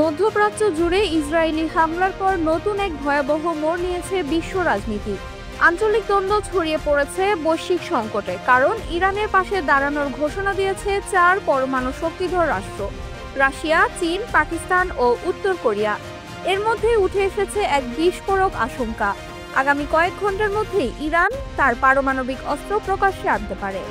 মধ্যপ্রাচ্য জুড়ে ইসরায়েলি হামলার পর নতুন এক ভয়াবহ মোড় নিয়েছে বিশ্ব রাজনীতি। আঞ্চলিক দ্বন্দ্ব ছড়িয়ে পড়েছে বৈশ্বিক সংকটে, কারণ ইরানের পাশে দাঁড়ানোর ঘোষণা দিয়েছে 4 পরমাণু শক্তিধর রাষ্ট্র: রাশিয়া, চীন, পাকিস্তান ও উত্তর কোরিয়া। এর মধ্যে উঠে এসেছে এক বিস্ফোরক আশঙ্কা। আগামী কয়েক ঘন্টার মধ্যেই ইরান তার পারমাণবিক অস্ত্র প্রকাশ্যে আনতে পারে।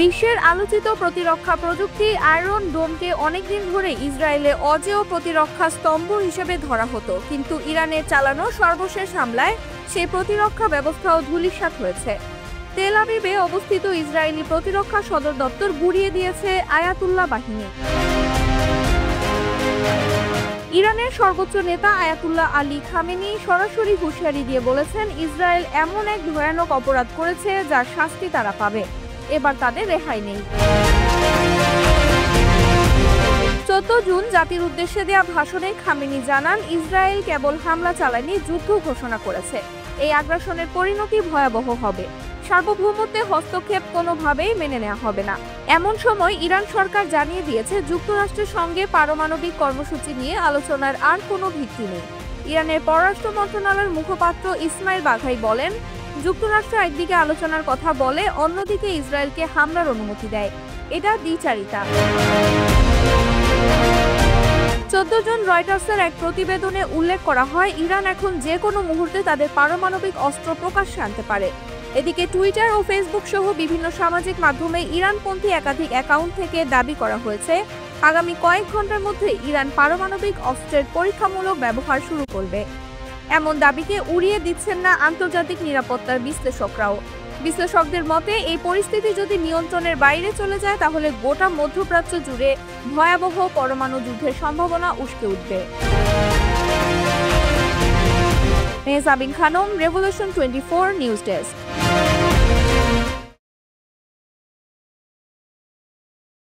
বিশ্বের আলোচিত প্রতিরক্ষা প্রযুক্তি আয়রন ডোমকে অনেকদিন ধরে ইসরায়েলে অজেয় প্রতিরক্ষা স্তম্ভ হিসেবে ধরা হতো, কিন্তু ইরানের চালানো সর্বশেষ হামলায় সেই প্রতিরক্ষা ব্যবস্থাও ধূলিসাৎ হয়েছে। তেল আবিবে অবস্থিত ইসরায়েলি প্রতিরক্ষা সদর দপ্তর গুঁড়িয়ে দিয়েছে আয়াতুল্লাহ বাহিনী। ইরানের সর্বোচ্চ নেতা আয়াতুল্লাহ আলী খামেনি সরাসরি হুঁশিয়ারি দিয়ে বলেছেন, ইসরায়েল এমন এক ভয়ানক অপরাধ করেছে যার শাস্তি তারা পাবে। এবার তাদের রেহাই নেই। 14 জুন জাতির উদ্দেশ্যে দেয়া ভাষণে খামেনি জানান, ইসরায়েল কেবল হামলা চালায়নি, যুদ্ধ ঘোষণা করেছে। এই আগ্রাসনের পরিণতি ভয়াবহ হবে। সার্বভৌমত্বে হস্তক্ষেপ কোনোভাবেই মেনে নেওয়া হবে না। এমন সময় ইরান সরকার জানিয়ে দিয়েছে, যুক্তরাষ্ট্রের সঙ্গে পারমাণবিক কর্মসূচি নিয়ে আলোচনার আর কোনো ভিত্তি নেই। ইরানের পররাষ্ট্র মন্ত্রণালয়ের মুখপাত্র ইসমাইল বাঘাই বলেন, যুক্তরাষ্ট্র একদিকে আলোচনার কথা বলে, অন্যদিকে ইসরায়েলকে হামলার অনুমতি দেয়। এটা দ্বিচারিতা। 14 জুন রয়টার্সের এক প্রতিবেদনে উল্লেখ করা হয়, ইরান এখন যে কোনো মুহূর্তে তাদের পারমাণবিক অস্ত্র প্রকাশ্যে আনতে পারে। এদিকে টুইটার ও ফেসবুক সহ বিভিন্ন সামাজিক মাধ্যমে ইরানপন্থী একাধিক অ্যাকাউন্ট থেকে দাবি করা হয়েছে, আগামী কয়েক ঘন্টার মধ্যে ইরান পারমাণবিক অস্ত্রের পরীক্ষামূলক ব্যবহার শুরু করবে। এমন দাবিকে উড়িয়ে দিচ্ছেন না আন্তর্জাতিক নিরাপত্তার বিশ্লেষকরাও। বিশ্লেষকদের মতে, এই পরিস্থিতি যদি নিয়ন্ত্রণের বাইরে চলে যায়, তাহলে গোটা মধ্যপ্রাচ্য জুড়ে ভয়াবহ পরমাণু যুদ্ধের সম্ভাবনা উস্কে উঠবে। Mehjabin Khanam, revolution 24 news desk.